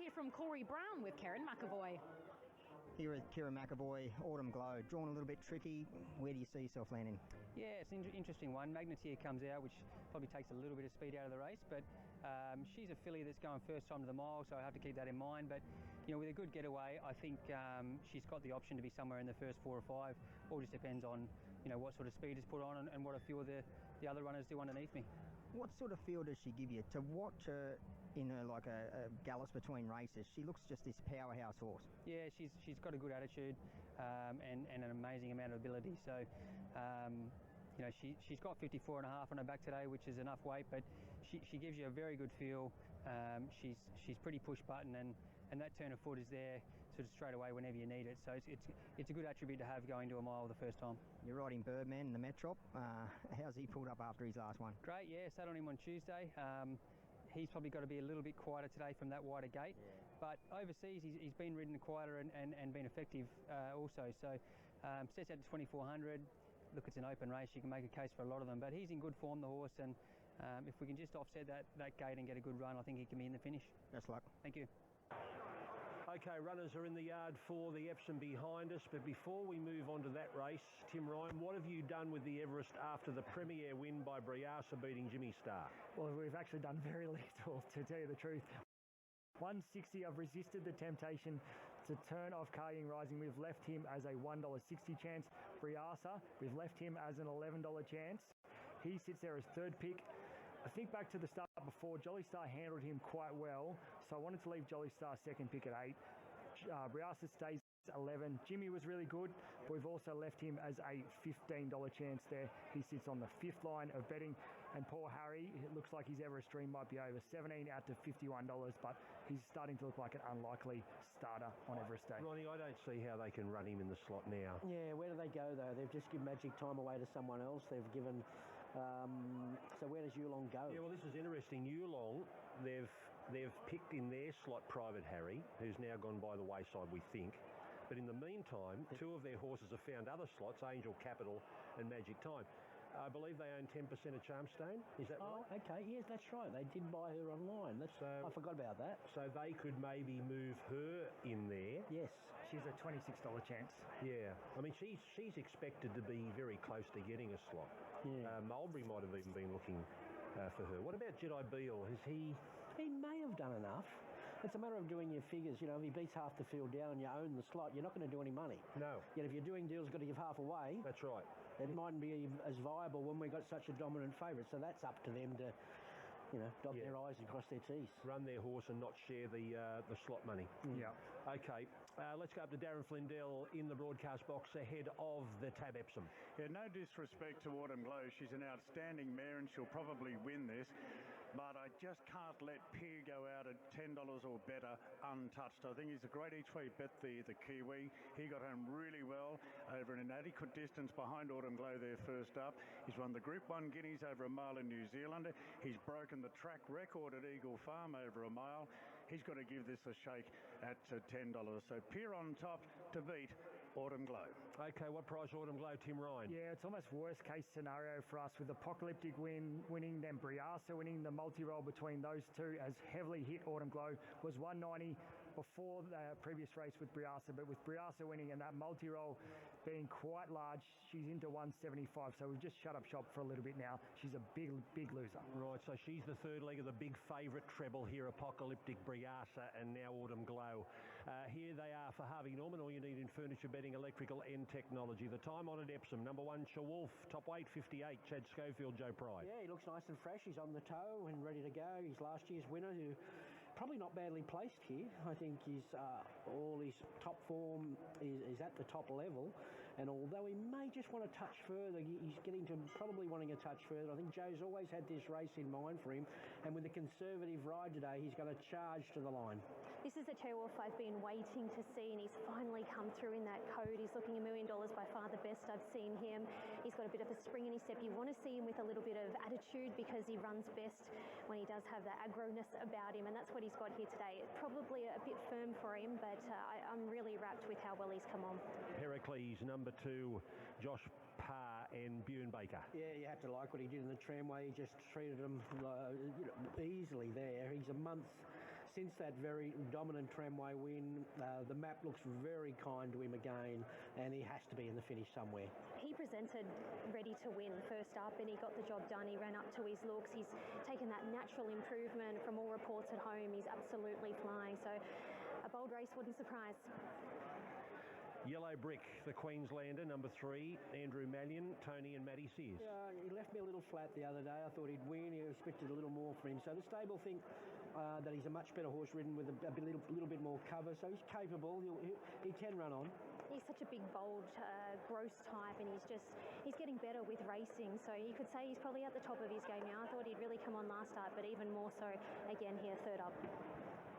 hear from Corey Brown with Karen McAvoy. Here at Kieran McAvoy, Autumn Glow, drawn a little bit tricky. Where do you see yourself landing? Yeah, it's an interesting one. Magneteer comes out, which probably takes a little bit of speed out of the race, but she's a filly that's going first time to the mile, so I have to keep that in mind. But with a good getaway, I think she's got the option to be somewhere in the first 4 or 5. All just depends on what sort of speed is put on and what a few of the other runners do underneath me. What sort of feel does she give you to watch her in a gallops between races? She looks just this powerhouse horse. Yeah, she's got a good attitude and an amazing amount of ability. So, she's got 54.5 on her back today, which is enough weight, but she gives you a very good feel. She's pretty push button, and that turn of foot is there sort of straight away whenever you need it. So it's a good attribute to have going to a mile the first time. You're riding Birdman in the Metrop. How's he pulled up after his last one? Great, yeah. Sat on him on Tuesday. He's probably got to be a little bit quieter today from that wider gate, but overseas he's been ridden quieter and been effective also. So sets out to 2400. Look, it's an open race. You can make a case for a lot of them, but he's in good form, the horse, and if we can just offset that gate and get a good run, I think he can be in the finish. Best luck. Thank you. Okay, runners are in the yard for the Epsom behind us, but before we move on to that race, Tim Ryan, what have you done with the Everest after the premier win by Briasa beating Jimmy Star? Well, we've actually done very little, to tell you the truth. 160, I've resisted the temptation to turn off Karying Rising. We've left him as a $1.60 chance. Briasa, we've left him as an $11 chance. He sits there as third pick. I think back to the start before, Jolly Star handled him quite well, so I wanted to leave Jolly Star second pick at 8. Briasa stays 11. Jimmy was really good, but we've also left him as a $15 chance there. He sits on the 5th line of betting, and poor Harry, it looks like his Everest dream might be over. 17 out to $51, but he's starting to look like an unlikely starter on Everest Day. Ronnie, I don't see how they can run him in the slot now. Yeah, where do they go though? They've just given Magic Time away to someone else. They've given so where does Yulong go? Yeah, well, this is interesting. Yulong, they've picked in their slot Private Harry, who's now gone by the wayside, we think. But in the meantime, 2 of their horses have found other slots, Angel Capital and Magic Time. I believe they own 10% of Charmstone. Is that right? Oh, okay. Yes, that's right. They did buy her online. I forgot about that. So they could maybe move her in there. Yes. She's a $26 chance. Yeah. I mean, she's expected to be very close to getting a slot. Yeah. Mulberry might have even been looking for her. What about Jedi Beale? Has he... He may have done enough. It's a matter of doing your figures. If he beats half the field down and you own the slot, you're not going to do any money. No. Yet if you're doing deals, you've got to give half away. That's right. It mightn't be as viable when we've got such a dominant favourite. So that's up to them to, dot their I's and cross their T's. Run their horse and not share the slot money. Yeah. Okay, let's go up to Darren Flindell in the broadcast box ahead of the Tab Epsom. Yeah, no disrespect to Autumn Glow. She's an outstanding mare and she'll probably win this. But I just can't let Peer go out at $10 or better untouched. I think he's a great each way bet, the Kiwi. He got home really well over an inadequate distance behind Autumn Glow there first up. He's won the Group 1 Guineas over a mile in New Zealand. He's broken the track record at Eagle Farm over a mile. He's got to give this a shake at $10. So Peer on top to beat Autumn Glow. Okay, what price Autumn Glow, Tim Ryan? Yeah, it's almost worst case scenario for us with Apocalyptic winning, then Briasa winning. The multi-roll between those two has heavily hit Autumn Glow. Was 190 before the previous race with Briasa, but with Briasa winning and that multi-roll being quite large, she's into 175. So we've just shut up shop for a little bit now. She's a big loser. Right, so she's the third leg of the big favourite treble here, Apocalyptic, Briasa and now Autumn Glow. Here they are for Harvey Norman. All you need in furniture, bedding, electrical and technology. The time-honoured Epsom, number 1, Chawolf, top weight 58, Chad Schofield, Joe Pride. Yeah, he looks nice and fresh. He's on the toe and ready to go. He's last year's winner, who probably not badly placed here. I think he's all his top form is at the top level, and although he may just want to touch further, he's getting to probably wanting a touch further. I think Joe's always had this race in mind for him, and with the conservative ride today, he's going to charge to the line. This is the Chawolf I've been waiting to see, and he's finally come through in that code. He's looking $1 million, by far the best I've seen him. He's got a bit of a spring in his step. You want to see him with a little bit of attitude because he runs best when he does have that aggroness about him, and that's what he's got here today. It's probably a bit firm for him, but I'm really wrapped with how well he's come on. Pericles, number 2, Josh Parr and Bune Baker. Yeah, you have to like what he did in the tramway. He just treated him easily there. He's a month since that very dominant tramway win, the map looks very kind to him again, and he has to be in the finish somewhere. He presented ready to win first up, and he got the job done. He ran up to his looks. He's taken that natural improvement. From all reports at home, he's absolutely flying. So a bold race wouldn't surprise. Yellow Brick, the Queenslander, number 3, Andrew Mallion, Tony and Matty Sears. Yeah, he left me a little flat the other day. I thought he'd win. I expected a little more from him. So the stable think that he's a much better horse ridden with a little bit more cover. So he's capable. He can run on. He's such a big, bold, gross type, and he's getting better with racing. So you could say he's probably at the top of his game now. I thought he'd really come on last start, but even more so again here, third up.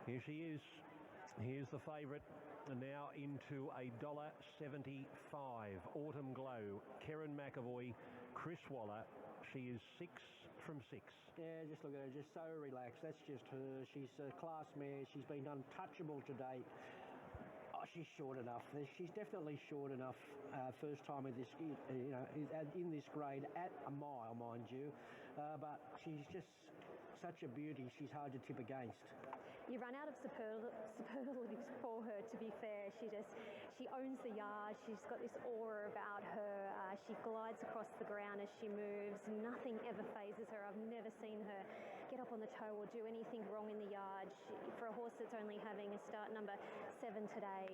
Here she is. Here's the favourite. Now into $1.75. Autumn Glow, Kerrin McAvoy, Chris Waller. She is 6 from 6. Yeah, just look at her, just so relaxed. That's just her. She's a class mare. She's been untouchable to date. Oh, she's short enough. She's definitely short enough. First time in this, in this grade at a mile, mind you. But she's just such a beauty. She's hard to tip against. You run out of superlatives for her, to be fair. She owns the yard. She's got this aura about her. She glides across the ground as she moves. Nothing ever phases her. I've never seen her get up on the toe or do anything wrong in the yard. For a horse that's only having a start number 7 today,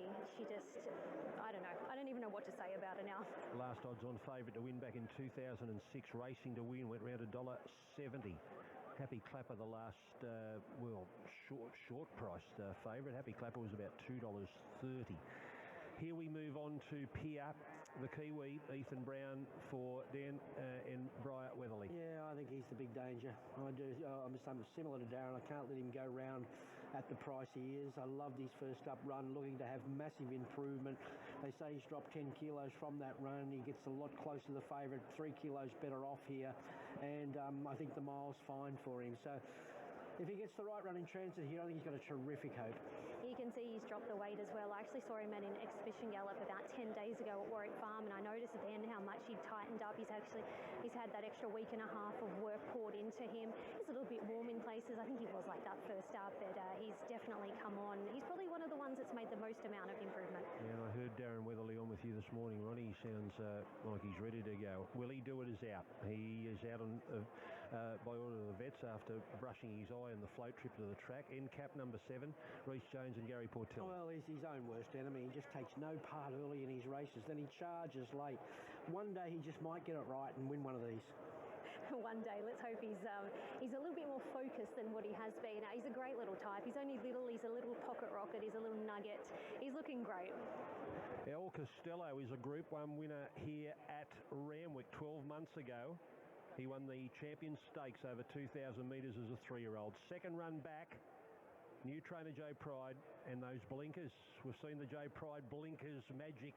I don't know. I don't even know what to say about her now. Last odds on favourite to win back in 2006, Racing to Win, went round $1.70. Happy Clapper, the last, short priced favourite. Happy Clapper was about $2.30. Here we move on to Pier, the Kiwi, Ethan Brown for Dan and Briar Weatherly. Yeah, I think he's the big danger. I'm something similar to Darren. I can't let him go round at the price he is. I loved his first up run, looking to have massive improvement. They say he's dropped 10 kilos from that run. He gets a lot closer to the favourite, 3 kilos better off here. And I think the mile's fine for him. So if he gets the right run in transit here, I think he's got a terrific hope. You can see he's dropped the weight as well. I actually saw him at an exhibition gallop about 10 days ago at Warwick Farm, and I noticed then how much he'd tightened up. He's had that extra week and a half of work poured into him. He's a little bit warm in places. I think he was like that first up, but he's definitely come on. He's probably one of the ones that's made the most amount of improvement. Yeah, and I heard Darren Weatherly on with you this morning, Ronnie. He sounds like he's ready to go. Will he do it is out. He is out on by order of the vets after brushing his eye on the float trip to the track. End cap number 7, Rhys Jones and Gary Portelli. Well, he's his own worst enemy. He just takes no part early in his races. Then he charges late. One day he just might get it right and win one of these. One day, let's hope he's a little bit more focused than what he has been. He's a great little type. He's only little. He's a little pocket rocket. He's a little nugget. He's looking great. El Costello is a Group 1 winner here at Randwick 12 months ago. He won the Champions Stakes over 2,000 metres as a 3-year-old. Second run back, new trainer Joe Pride, and those blinkers. We've seen the Joe Pride blinkers magic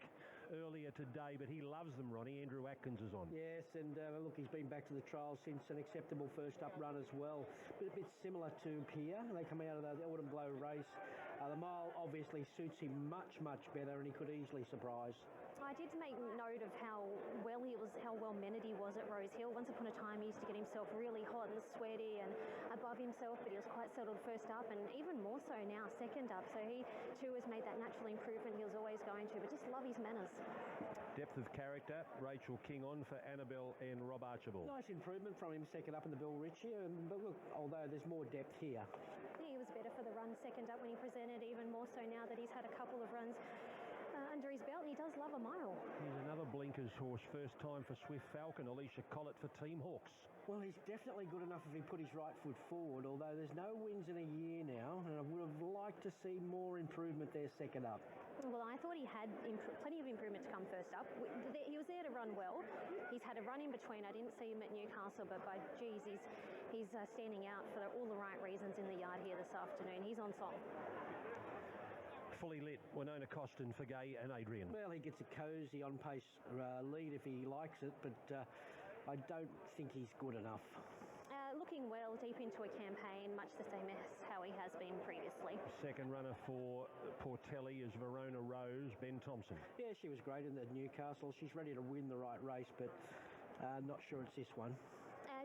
earlier today, but he loves them, Ronnie. Andrew Atkins is on. Yes, and look, he's been back to the trials since an acceptable first-up run as well. But a bit similar to Pier. They come out of the Autumn Glow race. The mile obviously suits him much, much better, and he could easily surprise. I did make note of how well mannered he was at Rose Hill. Once upon a time, he used to get himself really hot and sweaty and above himself, but he was quite settled first up, and even more so now, second up. So he too has made that natural improvement he was always going to, but just love his manners. Depth of character, Rachel King on for Annabelle and Rob Archibald. Nice improvement from him second up in the Bill Ritchie, but look, although there's more depth here. Yeah, he was better for the run second up when he presented, even more so now that he's had a couple of runs under his belt, and he does love a mile. He's another blinkers horse, first time for Swift Falcon, Alicia Collett for Team Hawks. Well, he's definitely good enough if he put his right foot forward, although there's no wins in a year now, and I would have liked to see more improvement there second up. Well, I thought he had plenty of improvement to come first up. He was there to run well. He's had a run in between. I didn't see him at Newcastle, but by geez, he's standing out for all the right reasons in the yard here this afternoon. He's on song. Fully lit, Winona Costin for Gay and Adrian. Well, he gets a cosy on-pace lead if he likes it, but I don't think he's good enough. Looking well, deep into a campaign, much the same as how he has been previously. Second runner for Portelli is Verona Rose, Ben Thompson. Yeah, she was great in the Newcastle. She's ready to win the right race, but not sure it's this one.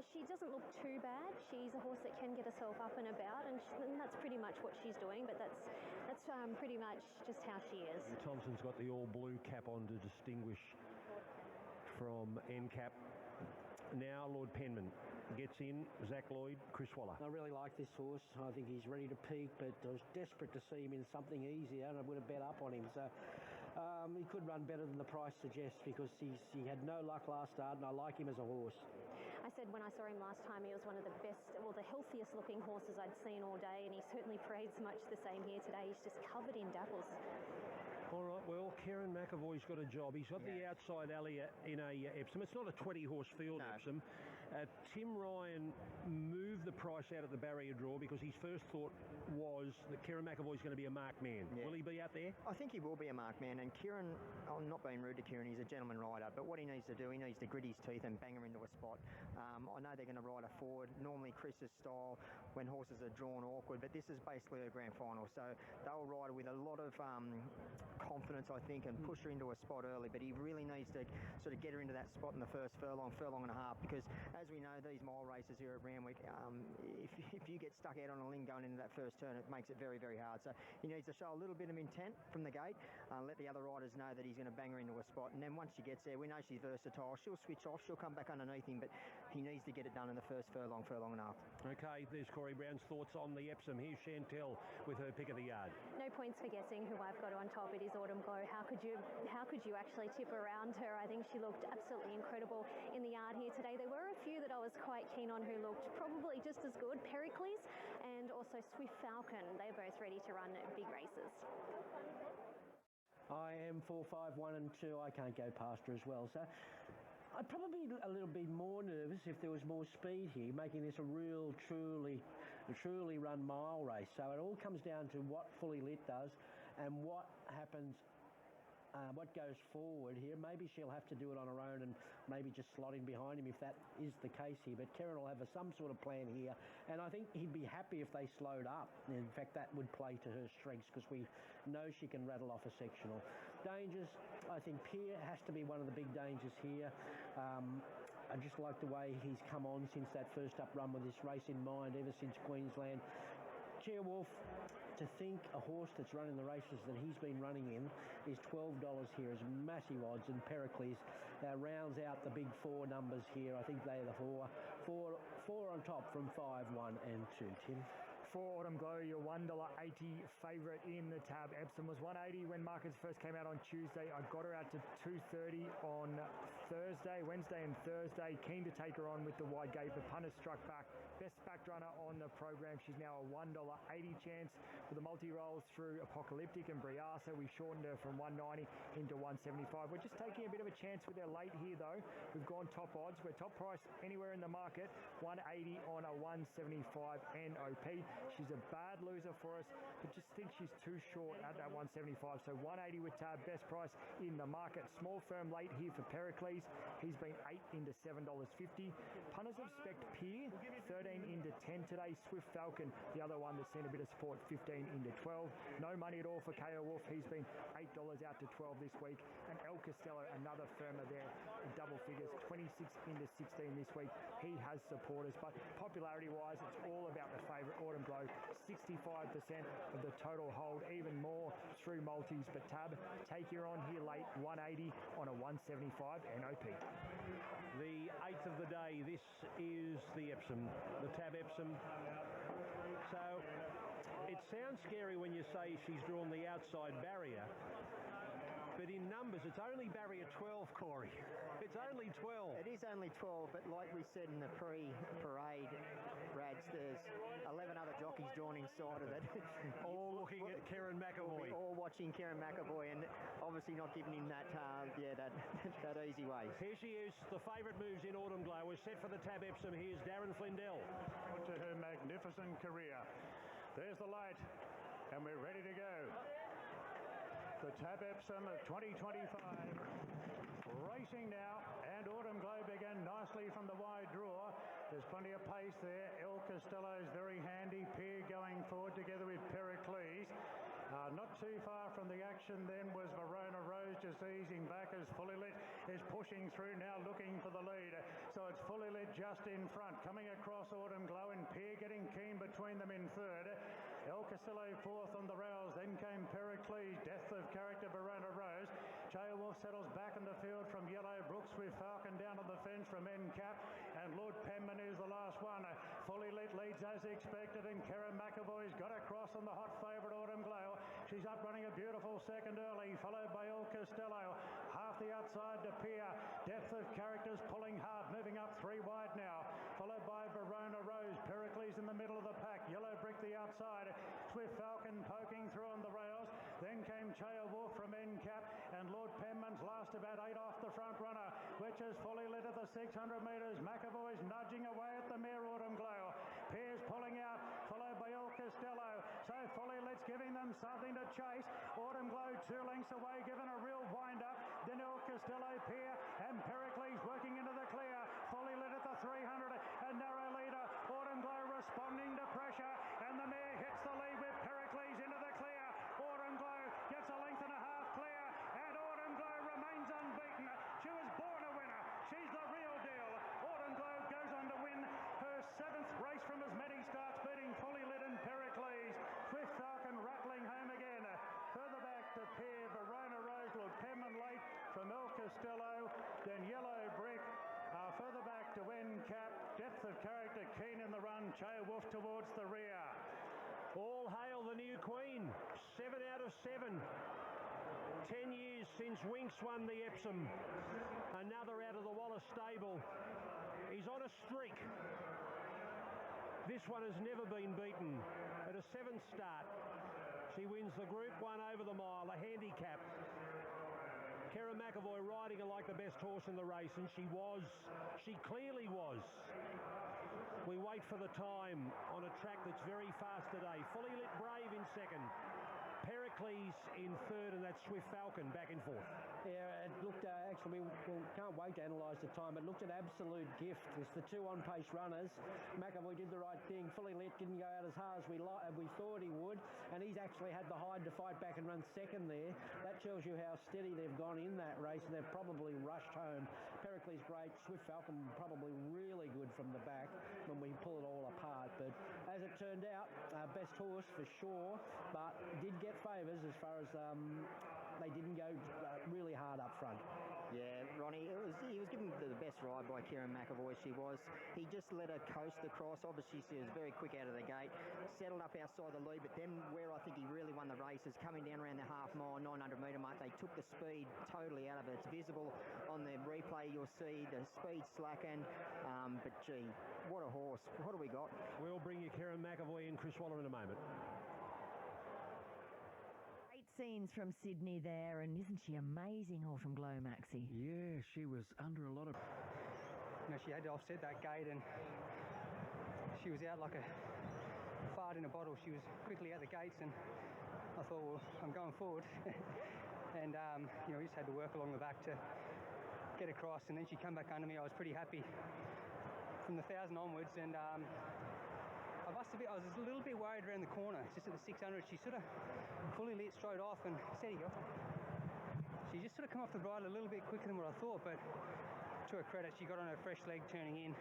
She doesn't look too bad. She's a horse that can get herself up and about, and that's pretty much much what she's doing, but that's pretty much just how she is. Thompson's got the all blue cap on to distinguish from NCAP. Now Lord Penman gets in, Zach Lloyd, Chris Waller. I really like this horse. I think he's ready to peak, but I was desperate to see him in something easier, and I would have bet up on him. So he could run better than the price suggests, because he had no luck last start, and I like him as a horse. I said when I saw him last time, he was one of the best, well, the healthiest looking horses I'd seen all day, and he certainly parades much the same here today. He's just covered in dapples. All right, well, Kieran McAvoy's got a job. He's got the outside alley in a Epsom. It's not a 20-horse field Epsom. Tim Ryan moved the price out at the barrier draw because his first thought was that Kieran McAvoy's going to be a marked man. Yeah. Will he be out there? I think he will be a marked man. And Kieran, I'm not being rude to Kieran, he's a gentleman rider. But what he needs to do, he needs to grit his teeth and bang her into a spot. I know they're going to ride her forward. Normally Chris's style when horses are drawn awkward, but this is basically a grand final. So they'll ride her with a lot of confidence, I think, and push her into a spot early. But he really needs to sort of get her into that spot in the first furlong and a half, because as we know, these mile races here at Randwick, if you get stuck out on a limb going into that first turn, it makes it very, very hard. So he needs to show a little bit of intent from the gate, let the other riders know that he's going to bang her into a spot. And then once she gets there, we know she's versatile. She'll switch off, she'll come back underneath him, but he needs to get it done in the first furlong and a half. Okay, there's Corey Brown's thoughts on the Epsom. Here's Chantel with her pick of the yard. No points for guessing who I've got on top. It is Autumn Glow. How could you actually tip around her? I think she looked absolutely incredible in the yard here today. There were a few that I was quite keen on who looked probably just as good. Pericles and also Swift Falcon. They're both ready to run big races. I am 4, 5, 1 and 2. I can't go past her as well. So I'd probably be a little bit more nervous if there was more speed here, making this a real, truly run mile race. So it all comes down to what Fully Lit does and what happens, what goes forward here. Maybe she'll have to do it on her own and maybe just slot in behind him if that is the case here. But Kieran will have some sort of plan here, and I think he'd be happy if they slowed up. In fact, that would play to her strengths, because we know she can rattle off a sectional. Dangers, I think Pierre has to be one of the big dangers here. I just like the way he's come on since that first up run with this race in mind, ever since Queensland. Cheerwolf, to think a horse that's running the races that he's been running in is $12 here is massive odds, and Pericles rounds out the big four numbers here. I think they're the four on top from 5, 1 and 2. Tim? For Autumn Glow, your $1.80 favourite in the tab. Epsom was $1.80 when markets first came out on Tuesday. I got her out to $2.30 on Wednesday and Thursday. Keen to take her on with the wide gate, but punters struck back. Best backed runner on the program. She's now a $1.80 chance with the multi-rolls through Apocalyptic and Briasa. We shortened her from 190 into 175. We're just taking a bit of a chance with her late here, though. We've gone top odds. We're top price anywhere in the market. 180 on a 175 NOP. She's a bad loser for us, but just think she's too short at that 175. So 180 with tab, best price in the market. Small firm late here for Pericles. He's been 8 into $7.50. Punters have spec'd Pier, 13 into 10 today. Swift Falcon, the other one that's seen a bit of support, 15 into 12. No money at all for KO Wolf. He's been $8 out to 12 this week. And El Costello, another firmer there, double figures, 26 into 16 this week. He has supporters, but popularity-wise, it's all about the favourite, Autumn Glow. 65% of the total hold, even more through multis. But tab, take her on here late, 180 on a 175 NOP. The 8th of the day, this is the Epsom, the tab Epsom. So it sounds scary when you say she's drawn the outside barrier, but in numbers, it's only barrier 12, Corey. It's only 12. It is only 12, but like we said in the pre-parade, Rads, there's 11 other jockeys drawn inside of it. All looking at Kieran McAvoy. All watching Kieran McAvoy, and obviously not giving him that easy way. Here she is. The favourite moves in Autumn Glow. We're set for the tab Epsom. Here's Darren Flindell. To her magnificent career. There's the light, and we're ready to go. The tab Epsom of 2025. Racing now, and Autumn Glow began nicely from the wide draw. There's plenty of pace there. El Costello's very handy. Pier going forward together with Pericles. Not too far from the action then was Verona Rose, just easing back as Fully Lit is pushing through now, looking for the lead. So it's Fully Lit just in front, coming across Autumn Glow, and Pier getting keen between them in third. El Castillo fourth on the rails. Then came Pericles, Death of Character, Verona Rose. Chael Wolf settles back in the field from Yellow Brooks with Falcon down on the fence from Cap. And Lord Penman is the last one. Fully Lit leads as expected, and Karen McAvoy's got across on the hot favourite Autumn Glow. She's up running a beautiful second early, followed by El Costello. Half the outside to Pier. Depth of Characters pulling hard, moving up 3 wide now. Followed by Verona Rose. Pericles in the middle of the pack. Yellow Brick the outside. Swift Falcon poking through on the rails. Then came Chael Wolf from Cap, and Lord Penman's last about 8 off the front runner, which is Fully Lit at the 600 metres. McAvoy's nudging away at the mare Autumn Glow. Piers pulling out, followed by El Costello. So Fully Lit's giving them something to chase. Autumn Glow 2 lengths away, given a real wind-up. Then El Costello, Pier, and Pericles working into the clear. Fully Lit at the 300, a narrow leader. Autumn Glow responding to pressure, and the mare hits the lead with Pericles into the clear. Autumn Glow gets a length and a half clear, and Autumn Glow remains unbeaten. She was born a winner. She's the real deal. Autumn Glow goes on to win her 7th race from as many starts, beating Fully Lit and Pericles. Swift Falcon rattling home again. Further back to Pier, Verona Rose, Lord Penman late from El Costello, then Yellow Brick. Further back to Cap, Depth of Character keen in the run. Chael Wolf towards the rear. All hail the new queen. 7 out of 7. 10 years since Winks won the Epsom. Another out of the Wallace stable. He's on a streak. This one has never been beaten. At a 7th start, she wins the Group 1 over the mile, a handicap. Karen McAvoy riding her like the best horse in the race, and she was. She clearly was. We wait for the time on a track that's very fast today. Fully Lit Brave in second. Pericles in third, and that's Swift Falcon back and forth. Yeah, it looked, actually, we can't wait to analyse the time. It looked an absolute gift. It's the 2 on-pace runners. McAvoy did the right thing. Fully Lit didn't go out as hard as we thought he would, and he's actually had the hide to fight back and run second there. That tells you how steady they've gone in that race, and they've probably rushed home. Pericles great. Swift Falcon probably really good from the back when we pull it all apart. But as it turned out, best horse for sure, but did get favours as far as they didn't go really hard up front. Yeah, Ronnie, he was given the best ride by Karen McAvoy, she was. He just let her coast across. Obviously, she was very quick out of the gate, settled up outside the lead, but then where I think he really won the race is coming down around the half-mile, 900-metre mark. They took the speed totally out of it. It's visible on the replay. You'll see the speed slackened, but gee, what a horse. What do we got? We'll bring you Karen McAvoy and Chris Waller in a moment. Scenes from Sydney there, and isn't she amazing, Autumn Glow, Maxie? Yeah, she was under a lot of... She had to offset that gate, and she was out like a fart in a bottle. She was quickly out the gates, and I thought, well, I'm going forward. And, we just had to work along the back to get across, and then she come back under me. I was pretty happy from the 1,000 onwards, and I was a little bit worried around the corner, just at the 600. She sort of fully lit straight off, and steady go. She just sort of come off the bridle a little bit quicker than what I thought, but to her credit, she got on her fresh leg turning in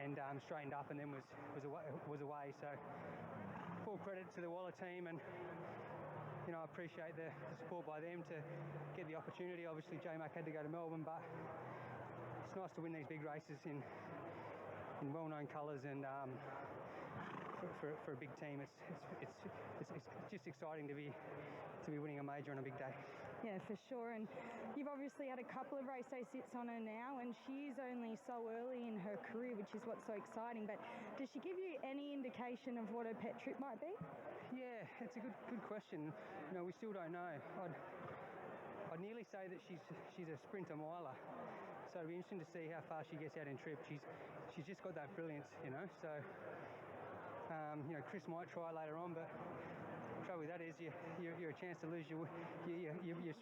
and straightened up, and then was away. So full credit to the Waller team, and I appreciate the support by them to get the opportunity. Obviously, J-Mac had to go to Melbourne, but it's nice to win these big races in well-known colours, and for a big team, it's just exciting to be winning a major on a big day. Yeah, for sure. And you've obviously had a couple of race day sits on her now, and she is only so early in her career, which is what's so exciting. But does she give you any indication of what her pet trip might be? Yeah, it's a good question. We still don't know. I'd nearly say that she's a sprinter miler. So it'll be interesting to see how far she gets out in trip. She's just got that brilliance, So, Chris might try later on, but the trouble with that is you're a chance to lose your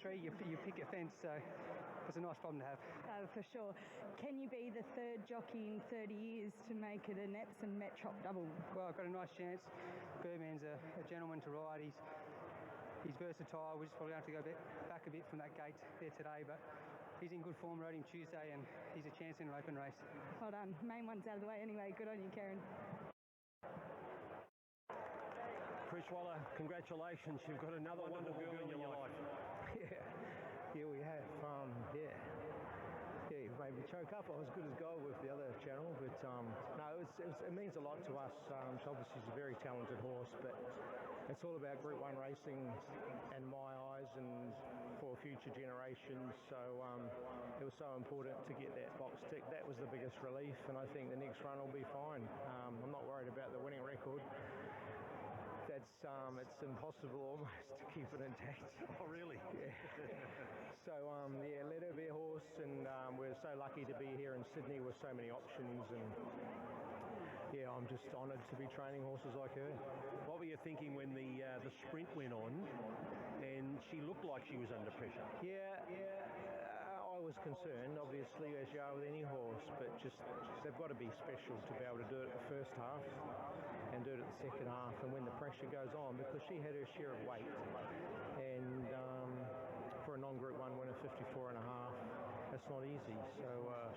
street. You pick a fence, so it's a nice problem to have. For sure. Can you be the 3rd jockey in 30 years to make it an Epsom Metrop double? Well, I've got a nice chance. Birdman's a gentleman to ride. He's versatile. We just probably have to go back a bit from that gate there today, but he's in good form. Rode him Tuesday, and he's a chance in an open race. Well done. Main one's out of the way anyway. Good on you, Karen. Chris Waller, congratulations. You've got another wonderful girl in your life. Yeah, we have. Yeah, it made me choke up. I was good as gold with the other channel, but no, it means a lot to us. Obviously, she's a very talented horse, but it's all about Group 1 racing in my eyes and for future generations. So it was so important to get that box ticked. That was the biggest relief, and I think the next run will be fine. I'm not worried about the winning record. It's impossible almost to keep it intact. Oh, really? Yeah. So, yeah, let her be a horse, and we're so lucky to be here in Sydney with so many options, and yeah, I'm just honoured to be training horses like her. What were you thinking when the sprint went on and she looked like she was under pressure? Yeah, I was concerned, obviously, as you are with any horse, but just they've got to be special to be able to do it the first half and do it at the second half, and when the pressure goes on, because she had her share of weight, and for a non-Group 1 winner, 54 and a half, that's not easy. So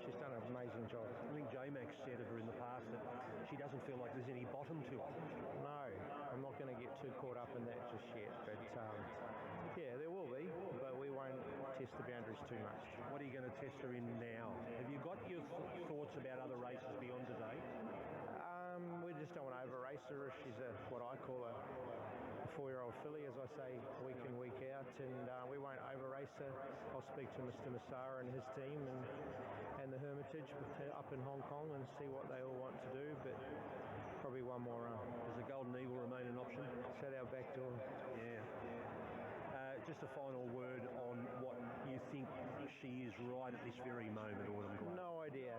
she's done an amazing job. I think J-Max said of her in the past that she doesn't feel like there's any bottom to it. No, I'm not going to get too caught up in that just yet, but yeah, there will be, but we won't test the boundaries too much. What are you going to test her in now? Have you got your thoughts about other races beyond today? We just don't want to over-race her. She's what I call a 4-year-old filly, as I say, week in, week out, and we won't over-race her. I'll speak to Mr. Massara and his team and the Hermitage up in Hong Kong and see what they all want to do, but probably one more run. Does the Golden Eagle remain an option? It's at our back door. Yeah. Just a final word on what you think she is right at this very moment, Autumn Glow. No idea.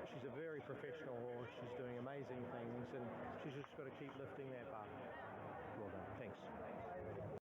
She's a very professional horse. She's doing amazing things, and she's just got to keep lifting that bar.